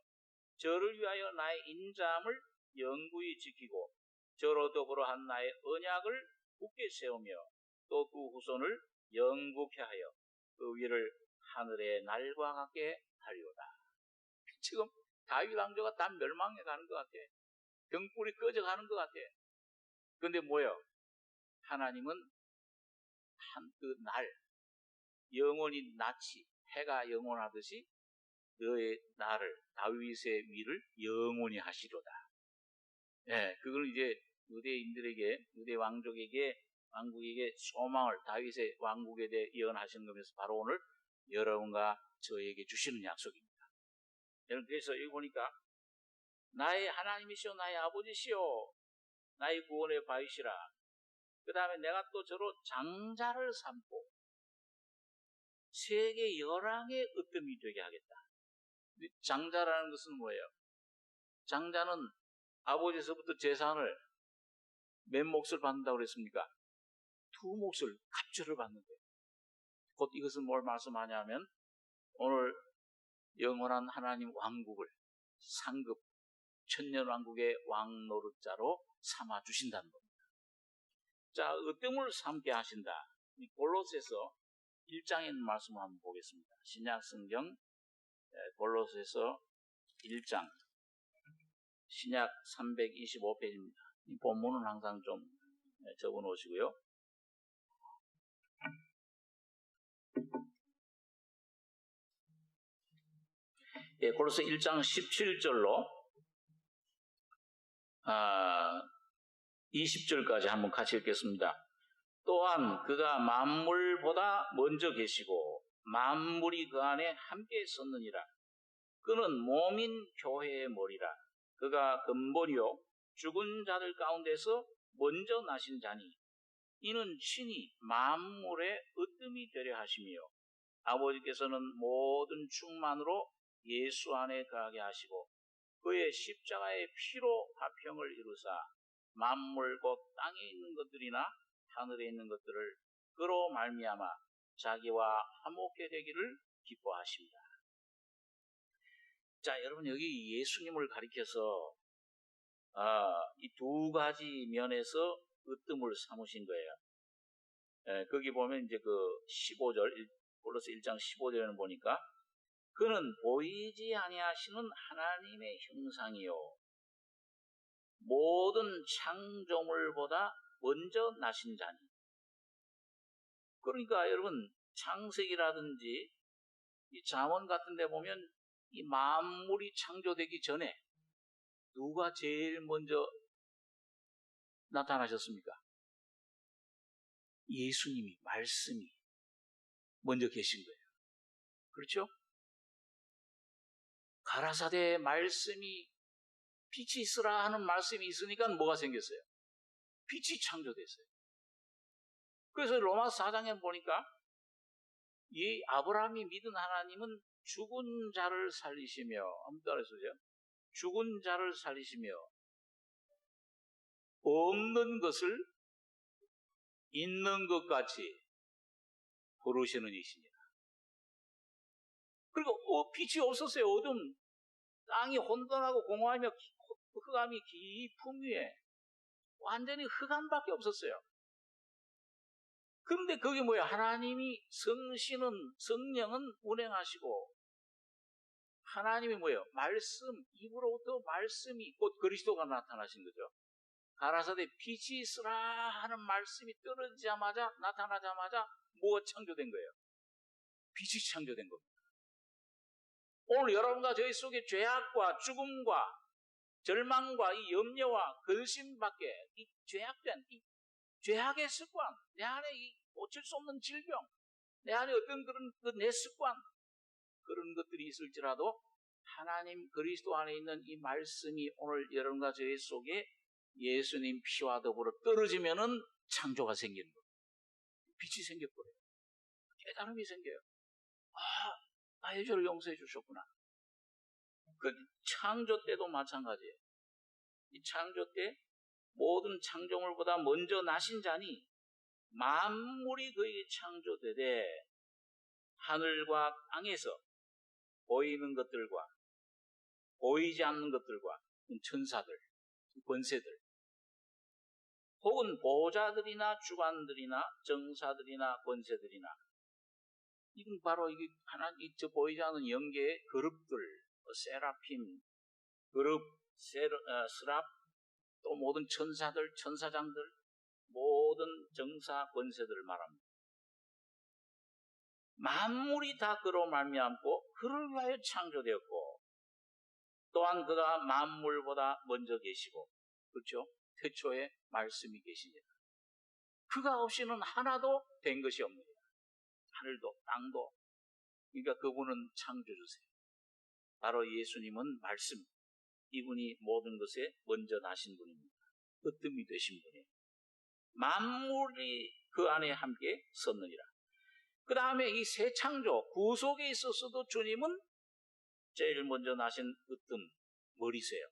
저를 위하여 나의 인자함을 영구히 지키고 저로 더불어 한 나의 언약을 굳게 세우며 또 그 후손을 영구케 하여 그 위를 하늘의 날과 같게 하리로다. 지금 다윗 왕조가 다 멸망해 가는 것 같아. 등불이 꺼져 가는 것 같아. 그런데 뭐예요? 하나님은 한 그 날 영원히 낯이 해가 영원하듯이 너의 나를 다윗의 위를 영원히 하시로다. 예, 그걸 이제 유대인들에게, 유대 왕족에게, 왕국에게 소망을, 다윗의 왕국에 대해 예언하시는 거면서 바로 오늘 여러분과 저에게 주시는 약속입니다. 여러분, 그래서 여기 보니까 나의 하나님이시오 나의 아버지시오 나의 구원의 바위시라. 그 다음에 내가 또 저로 장자를 삼고 세계 열왕의 으뜸이 되게 하겠다. 장자라는 것은 뭐예요? 장자는 아버지에서부터 재산을 몇 몫을 받는다고 그랬습니까? 두 몫을, 갑절을 받는 거예요. 곧 이것은 뭘 말씀하냐면 오늘 영원한 하나님 왕국을 상급 천년왕국의 왕노릇자로 삼아주신다는 겁니다. 자, 으뜸을 삼게 하신다. 골로새서 1장에 있는 말씀을 한번 보겠습니다. 신약성경 골로새서 1장 신약 325페이지입니다. 이 본문은 항상 좀 적어 놓으시고요. 골로새 1장 17절로 20절까지 한번 같이 읽겠습니다. 또한 그가 만물보다 먼저 계시고 만물이 그 안에 함께 섰느니라. 그는 몸인 교회의 머리라. 그가 근본이요 죽은 자들 가운데서 먼저 나신 자니 이는 친히 만물의 으뜸이 되려 하시며 아버지께서는 모든 충만으로 예수 안에 거하게 하시고 그의 십자가의 피로 화평을 이루사 만물 곧 땅에 있는 것들이나 하늘에 있는 것들을 그로 말미암아 자기와 화목게 되기를 기뻐하십니다. 자, 여러분 여기 예수님을 가리켜서 이 두 가지 면에서 으뜸을 삼으신 거예요. 거기 보면 이제 그 15절 골로새 1장 15절에는 보니까 그는 보이지 아니하시는 하나님의 형상이요 모든 창조물보다 먼저 나신 자니. 그러니까 여러분 창세기라든지 이 잠언 같은 데 보면 이 만물이 창조되기 전에 누가 제일 먼저 나타나셨습니까? 예수님이, 말씀이 먼저 계신 거예요. 그렇죠? 가라사대 말씀이 빛이 있으라 하는 말씀이 있으니까 뭐가 생겼어요? 빛이 창조됐어요. 그래서 로마서 4장에 보니까 이 아브라함이 믿은 하나님은 죽은 자를 살리시며, 한번 따라해보세요. 죽은 자를 살리시며 없는 것을 있는 것 같이 부르시는 이시니라. 그리고 빛이 없었어요. 어둠, 땅이 혼돈하고 공허하며 흑암이 깊음 위에 완전히 흑암밖에 없었어요. 그런데 그게 뭐예요? 하나님이 성령은 운행하시고 하나님이 뭐예요? 말씀, 입으로부터 말씀이 곧 그리스도가 나타나신 거죠. 가라사대 빛이 있으라 하는 말씀이 떨어지자마자 나타나자마자 뭐가 창조된 거예요? 빛이 창조된 겁니다. 오늘 여러분과 저희 속에 죄악과 죽음과 절망과 이 염려와 근심밖에 이 죄악된 이 죄악의 습관, 내 안에 이 고칠 수 없는 질병, 내 안에 어떤 그런 내 습관 그런 것들이 있을지라도 하나님 그리스도 안에 있는 이 말씀이 오늘 여러분과 저희 속에 예수님 피와 더불어 떨어지면은 창조가 생기는 거예요. 빛이 생겨버려요. 깨달음이 생겨요. 나의 죄를 용서해 주셨구나. 그 창조 때도 마찬가지예요. 이 창조 때 모든 창조물보다 먼저 나신 자니 만물이 그에게 창조되되 하늘과 땅에서 보이는 것들과 보이지 않는 것들과 천사들, 권세들 혹은 보좌들이나 주관들이나 정사들이나 권세들이나 이건 바로 이게 하나님 보이지 않는 영계의 그룹들, 세라핌, 그룹, 스랍, 또 모든 천사들, 천사장들, 모든 정사, 권세들을 말합니다. 만물이 다 그로 말미암고 그를 위하여 창조되었고 또한 그가 만물보다 먼저 계시고 그렇죠? 태초에 말씀이 계시니라. 그가 없이는 하나도 된 것이 없느니라. 하늘도 땅도. 그러니까 그분은 창조주세요. 바로 예수님은 말씀. 이분이 모든 것에 먼저 나신 분입니다. 으뜸이 되신 분이에요. 만물이 그 안에 함께 섰느니라. 그 다음에 이 새 창조, 구속에 있어서도 주님은 제일 먼저 나신 으뜸, 머리세요.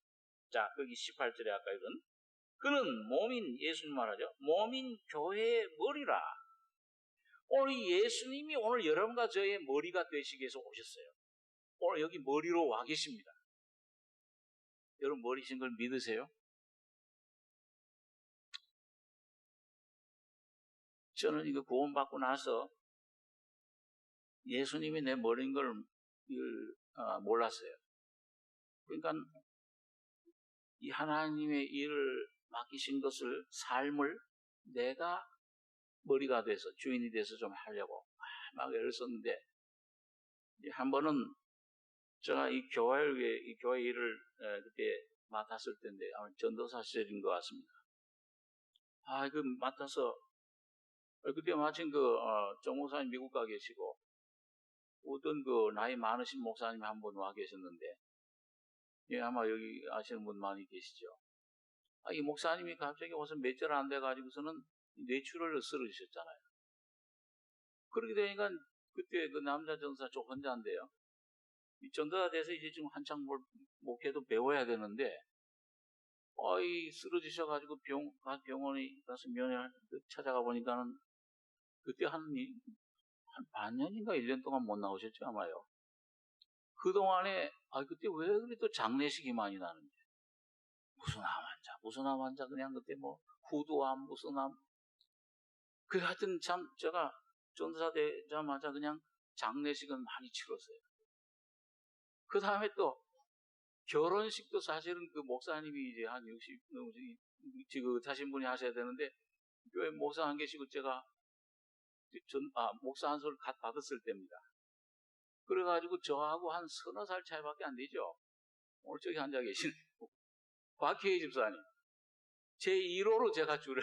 자, 여기 18절에 아까 이건 그는 몸인, 예수님 말하죠. 몸인 교회의 머리라. 오늘 예수님이 오늘 여러분과 저의 머리가 되시기 위해서 오셨어요. 오늘 여기 머리로 와 계십니다. 여러분 머리신 걸 믿으세요? 저는 이거 구원받고 나서 예수님이 내 머리인 걸 몰랐어요. 그러니까 이 하나님의 일을 맡기신 것을, 삶을 내가 머리가 돼서, 주인이 돼서 좀 하려고 막 애를 썼는데, 한 번은 제가 이 교회 일을 그때 맡았을 때인데, 아마 전도사 시절인 것 같습니다. 그 맡아서, 그때 마침 정 목사님 미국 가 계시고, 어떤 나이 많으신 목사님이 한 분 와 계셨는데, 예, 아마 여기 아시는 분 많이 계시죠. 이 목사님이 갑자기 와서 몇 절 안 돼가지고서는 뇌출혈을 쓰러지셨잖아요. 그렇게 되니까 그때 그 남자 전사 저 혼자인데요. 이 전도가 돼서 이제 지금 한창 목회도 배워야 되는데, 쓰러지셔가지고 병원에 가서 면회 찾아가 보니까는 그때 한 반년인가 1년 동안 못 나오셨죠, 아마요. 그동안에, 그때 왜 그리 또 장례식이 많이 나는데. 무슨 암 환자, 그냥 그때 후두암, 무슨 암. 하여튼 참, 제가 전도사 되자마자 그냥 장례식은 많이 치렀어요. 그 다음에 또, 결혼식도 사실은 그 목사님이 이제 한 60, 지금 하신 분이 하셔야 되는데, 교회 목사 안 계시고 제가 목사 한 소를 받았을 때입니다. 그래가지고 저하고 한 30살 차이밖에 안 되죠. 오늘 저기 앉아 계시는 곽희애 집사님. 제 1호로 제가 주례.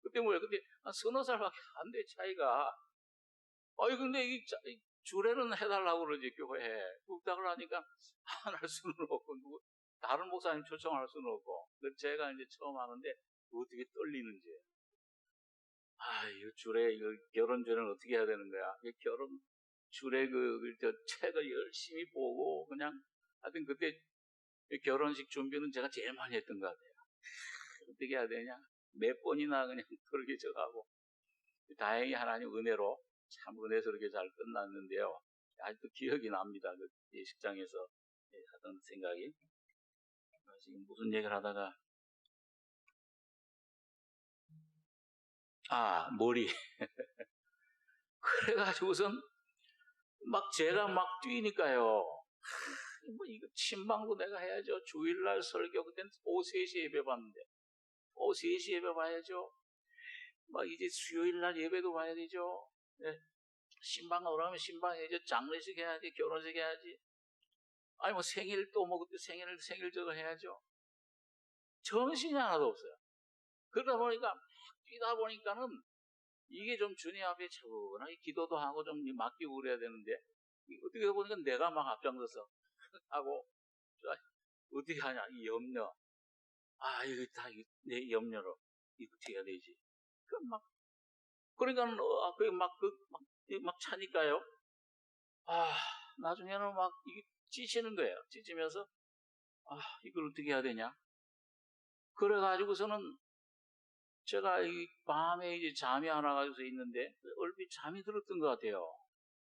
그때 뭐예요? 그때 한 30살밖에 안 돼, 차이가. 근데 이 주례는 해달라고 그러지, 교회에. 부탁을 하니까 안 할 수는 없고, 다른 목사님 초청할 수는 없고. 제가 이제 처음 하는데, 어떻게 떨리는지. 이거 결혼 주례는 어떻게 해야 되는 거야? 결혼 주례 책을 열심히 보고, 그냥, 하여튼 그때 결혼식 준비는 제가 제일 많이 했던 것 같아요. 어떻게 해야 되냐? 몇 번이나 그냥 그렇게 적하고. 다행히 하나님 은혜로 참 은혜스럽게 잘 끝났는데요. 아직도 기억이 납니다. 그 예식장에서 하던 생각이. 지금 무슨 얘기를 하다가, 머리. 그래가지고선 제가 뛰니까요. 이거 침방도 내가 해야죠. 주일날 설교, 그때는 오후 3시에 예배 봤는데, 오후 3시에 예배 봐야죠. 이제 수요일날 예배도 봐야 되죠. 네. 신방 오라면 신방 해야죠. 장례식 해야지, 결혼식 해야지. 생일 그때 생일 저거 해야죠. 정신이 하나도 없어요. 그러다 보니까, 뛰다 보니까는 이게 좀 주님 앞에 차분하게 기도도 하고 좀 맡기고 그래야 되는데, 어떻게 보니까 내가 앞장서서 하고, 어떻게 하냐, 이 염려. 이거 다 내 염려로, 이거 어떻게 해야 되지? 그러니까, 차니까요. 나중에는 이게 찢히는 거예요. 찢으면서, 이걸 어떻게 해야 되냐? 그래가지고서는 제가 이 밤에 이제 잠이 안 와가지고 있는데, 얼핏 잠이 들었던 것 같아요.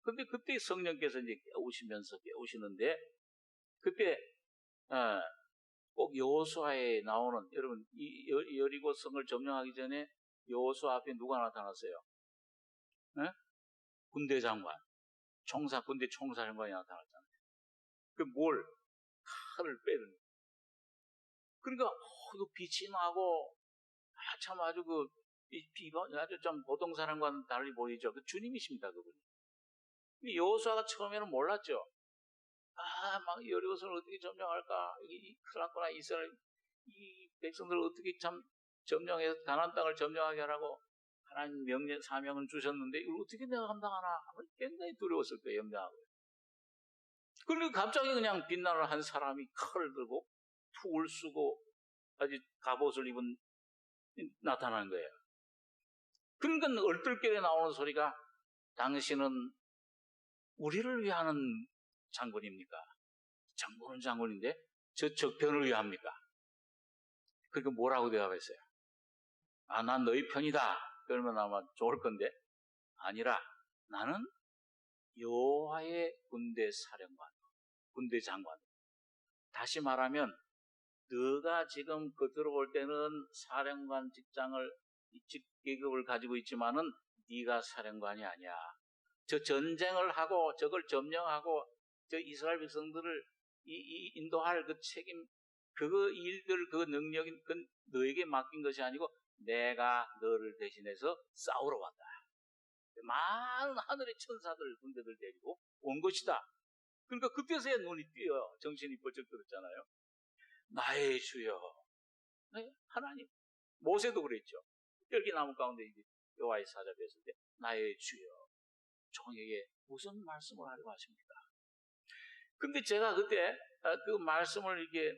근데 그때 성령께서 이제 깨우시는데, 그때, 꼭 여호수아에 나오는, 여러분, 이 여리고 성을 점령하기 전에 여호수아 앞에 누가 나타났어요? 군대 장관, 군대 총사령관이 나타났잖아요. 칼을 빼는. 그러니까, 이거 빛이 나고, 참 아주 아주 좀 보통 사람과는 달리 보이죠. 주님이십니다, 그분이. 여호수아가 처음에는 몰랐죠. 여리고성을 어떻게 점령할까? 큰일 났구나. 이스라엘, 이 백성들을 어떻게 점령해서 가나안 땅을 점령하게 하라고 하나님 사명을 주셨는데, 이걸 어떻게 내가 감당하나? 굉장히 두려웠을 거예요, 염려하고. 그리고 갑자기 그냥 빛나는 한 사람이 칼을 들고, 툭을 쓰고, 아주 갑옷을 입은, 나타나는 거예요. 그러니까 얼떨결에 나오는 소리가, 당신은 우리를 위하는 장군입니까? 장군은 장군인데 저 적편을 위합니까? 그러니까 뭐라고 대답했어요? 난 너희 편이다. 그러면 아마 좋을 건데, 아니라 나는 여호와의 군대 사령관, 군대 장관. 다시 말하면 너가 지금 겉으로 볼 때는 사령관 계급을 가지고 있지만은 네가 사령관이 아니야. 저 전쟁을 하고 저걸 점령하고 저 이스라엘 백성들을 인도할 그 책임, 일들, 능력이 너에게 맡긴 것이 아니고 내가 너를 대신해서 싸우러 왔다. 많은 하늘의 천사들, 군대들 데리고 온 것이다. 그러니까 그때서야 눈이 띄어요. 정신이 번쩍 들었잖아요. 나의 주여. 네? 하나님. 모세도 그랬죠. 열기나무 가운데 여호와의 사자 뵀을 때 나의 주여. 종에게 무슨 말씀을 하려고 하십니까? 근데 제가 그때 그 말씀을 이렇게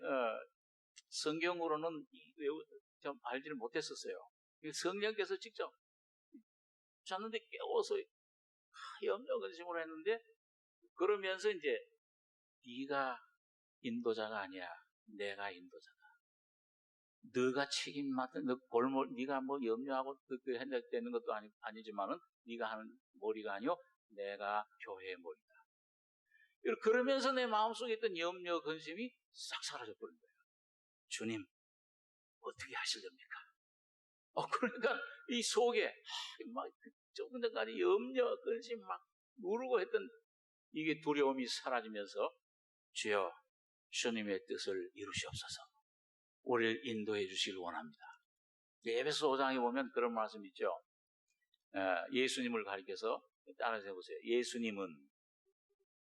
성경으로는 좀 알지를 못했었어요. 성령께서 직접 잤는데 깨워서 염려 근심으로 했는데, 그러면서 이제 네가 인도자가 아니야. 내가 인도자다. 너가 책임 맡은 네가 염려하고 그렇게 해되는 것도 아니지만은 네가 하는 머리가 아니요 내가 교회의 머리다. 그러면서 내 마음속에 있던 염려 근심이 싹 사라져버린 거예요. 주님 어떻게 하시렵니까? 그러니까 이 속에 조금 전까지 염려 근심 누르고 했던 이게 두려움이 사라지면서 주여 주님의 뜻을 이루시옵소서. 우리를 인도해 주시길 원합니다. 에베소 5장에 보면 그런 말씀이 있죠. 예수님을 가리켜서 따라서 해보세요. 예수님은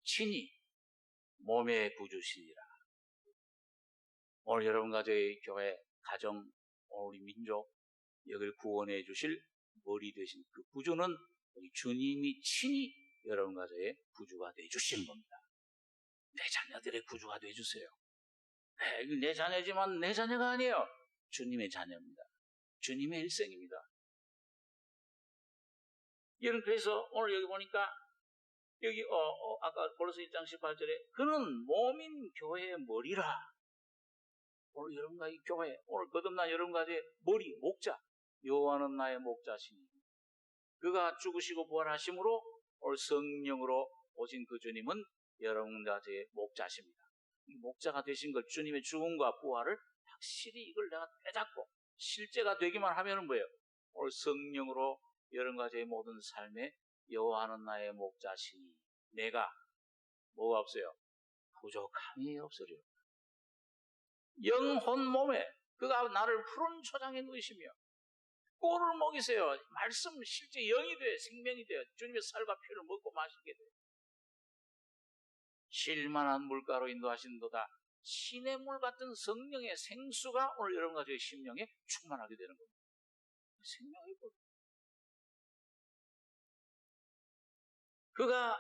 친히 몸의 구주시니라. 오늘 여러분 가정의 교회, 가정, 우리 민족, 여기를 구원해 주실 머리 되신 그 구주는 우리 주님이 친히 여러분 가정의 구주가 돼 주시는 겁니다. 내 자녀들의 구주가 돼 주세요. 내 자녀지만 내 자녀가 아니에요. 주님의 자녀입니다. 주님의 일생입니다. 그래서 오늘 여기 보니까 여기 아까 골로새 1장 18절에 그는 몸인 교회의 머리라. 오늘 여러분과 이 교회, 오늘 거듭난 여러분과의 머리, 목자. 여호와는 나의 목자시니 그가 죽으시고 부활하심으로 오늘 성령으로 오신 그 주님은 여러분과 저의 목자십니다. 이 목자가 되신 걸 주님의 죽음과 부활을 확실히 이걸 내가 깨닫고 실제가 되기만 하면은 뭐예요? 오늘 성령으로 여러분과 저의 모든 삶에 여호와는 나의 목자시니 내가 뭐가 없어요? 부족함이 없으리라. 영혼 몸에 그가 나를 푸른 초장에 누이시며 꼴을 먹이세요. 말씀 실제 영이 돼 생명이 돼요. 주님의 살과 피를 먹고 마시게 돼요. 쉴만한 물가로 인도하신도다. 신의 물 같은 성령의 생수가 오늘 여러분과 저의 심령에 충만하게 되는 겁니다. 생명의 물. 그가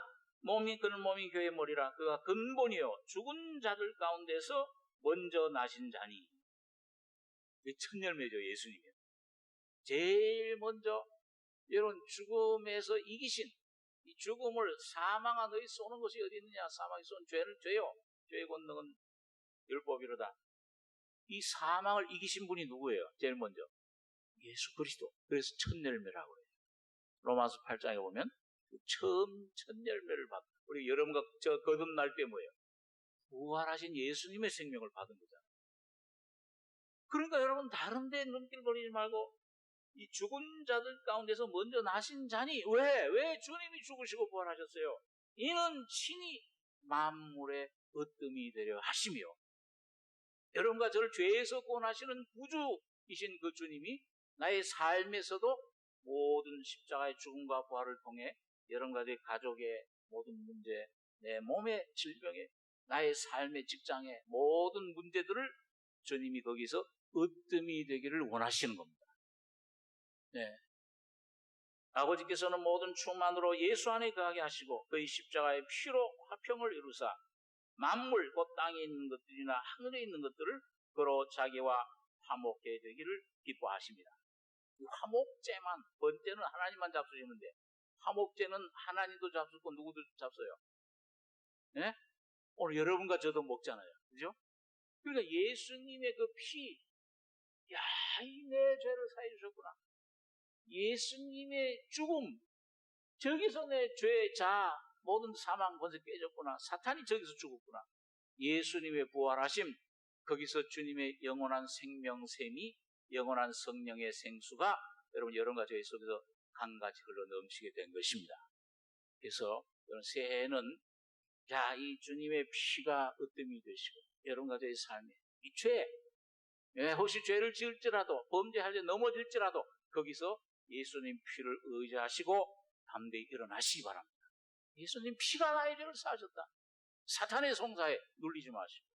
그는 몸이 교회의 머리라. 그가 근본이요 죽은 자들 가운데서 먼저 나신 자니. 첫 열매죠. 예수님이요. 제일 먼저 여러분 죽음에서 이기신 이 죽음을 사망아 너희 쏘는 것이 어디 있느냐. 사망이 쏜 죄요. 죄의 권능은 율법이로다. 이 사망을 이기신 분이 누구예요? 제일 먼저 예수 그리스도. 그래서 첫 열매라고 해요. 로마서 8장에 보면 처음 첫 열매를 받은 우리 여러분과 저 거듭날 때 뭐예요? 부활하신 예수님의 생명을 받은 거잖아요. 그러니까 여러분 다른 데 눈길 버리지 말고 이 죽은 자들 가운데서 먼저 나신 자니 왜 주님이 죽으시고 부활하셨어요? 이는 친히 만물의 으뜸이 되려 하시며 여러분과 저를 죄에서 구원하시는 구주이신 그 주님이 나의 삶에서도 모든 십자가의 죽음과 부활을 통해 여러분과 내 가족의 모든 문제, 내 몸의 질병에, 나의 삶의 직장의 모든 문제들을 주님이 거기서 으뜸이 되기를 원하시는 겁니다. 네. 아버지께서는 모든 충만으로 예수 안에 거하게 하시고 그의 십자가의 피로 화평을 이루사 만물, 곧 땅에 있는 것들이나 하늘에 있는 것들을 그로 자기와 화목게 되기를 기뻐하십니다. 화목제만, 번제는 하나님만 잡수시는데 화목제는 하나님도 잡수고 누구도 잡숴요? 네? 오늘 여러분과 저도 먹잖아요. 그죠? 그러니까 예수님의 그 피, 내 죄를 사해 주셨구나. 예수님의 죽음, 저기서 내 죄, 모든 사망 권세 깨졌구나. 사탄이 저기서 죽었구나. 예수님의 부활하심, 거기서 주님의 영원한 생명샘이, 영원한 성령의 생수가 여러분과 저희 속에서 강같이 흘러 넘치게 된 것입니다. 그래서 여러분 새해에는 이 주님의 피가 으뜸이 되시고 여러분과 저희 삶에 이 죄, 혹시 죄를 지을지라도 범죄하려 넘어질지라도 거기서 예수님 피를 의지하시고 담대히 일어나시기 바랍니다. 예수님 피가 나의 죄를 사하셨다. 사탄의 송사에 눌리지 마시고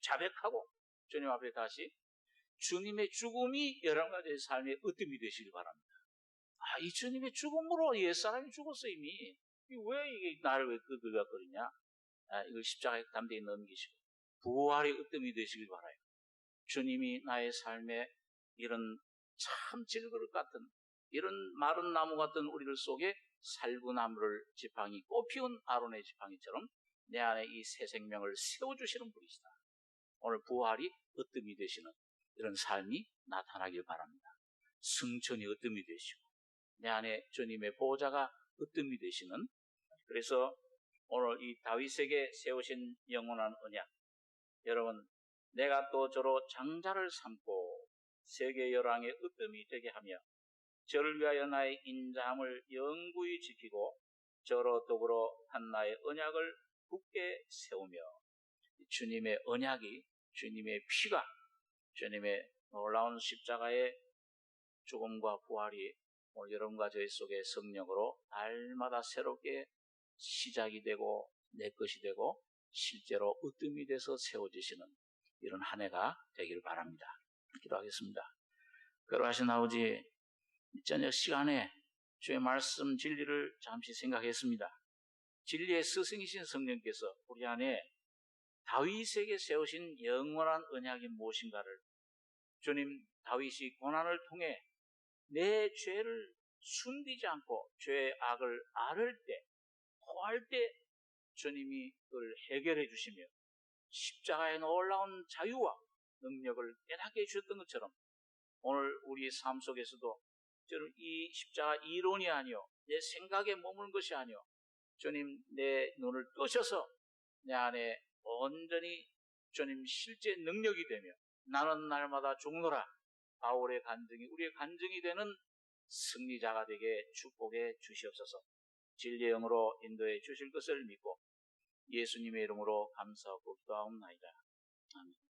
자백하고 주님 앞에 다시 주님의 죽음이 여러분과 저희 삶의 으뜸이 되시길 바랍니다. 이 주님의 죽음으로 옛사람이 죽었어 이미. 왜 이게 나를 왜 그거거리냐? 이걸 십자가에 담대히 넘기시고 부활의 으뜸이 되시길 바라요. 주님이 나의 삶에 이런 참 질그릇 같은 이런 마른 나무 같은 우리들 속에 살구나무를 지팡이 꽃피운 아론의 지팡이처럼 내 안에 이 새 생명을 세워주시는 분이시다. 오늘 부활이 으뜸이 되시는 이런 삶이 나타나길 바랍니다. 승천이 으뜸이 되시고 내 안에 주님의 보호자가 으뜸이 되시는 그래서 오늘 이 다윗에게 세우신 영원한 언약 여러분 내가 또 저로 장자를 삼고 세계 열왕의 으뜸이 되게 하며 저를 위하여 나의 인자함을 영구히 지키고 저로 더불어 한 나의 언약을 굳게 세우며 주님의 언약이 주님의 피가 주님의 놀라운 십자가의 죽음과 부활이 오늘 여러분과 저희 속에 성령으로 날마다 새롭게 시작이 되고 내 것이 되고 실제로 으뜸이 돼서 세워지시는 이런 한 해가 되기를 바랍니다. 기도하겠습니다. 거룩하신 아버지 저녁 시간에 주의 말씀 진리를 잠시 생각했습니다. 진리의 스승이신 성령께서 우리 안에 다윗에게 세우신 영원한 언약이 무엇인가를 주님 다윗이 고난을 통해 내 죄를 숨기지 않고 죄의 악을 앓을 때 토할 때 주님이 그걸 해결해 주시며 십자가의 놀라운 자유와 능력을 깨닫게 해주셨던 것처럼 오늘 우리 삶 속에서도 이 십자가 이론이 아니요 내 생각에 머무는 것이 아니오. 주님, 내 눈을 뜨셔서 내 안에 온전히 주님 실제 능력이 되며 나는 날마다 죽노라. 바울의 간증이 우리의 간증이 되는 승리자가 되게 축복해 주시옵소서. 진리의 영으로 인도해 주실 것을 믿고 예수님의 이름으로 감사하고 기도하옵나이다. 아멘.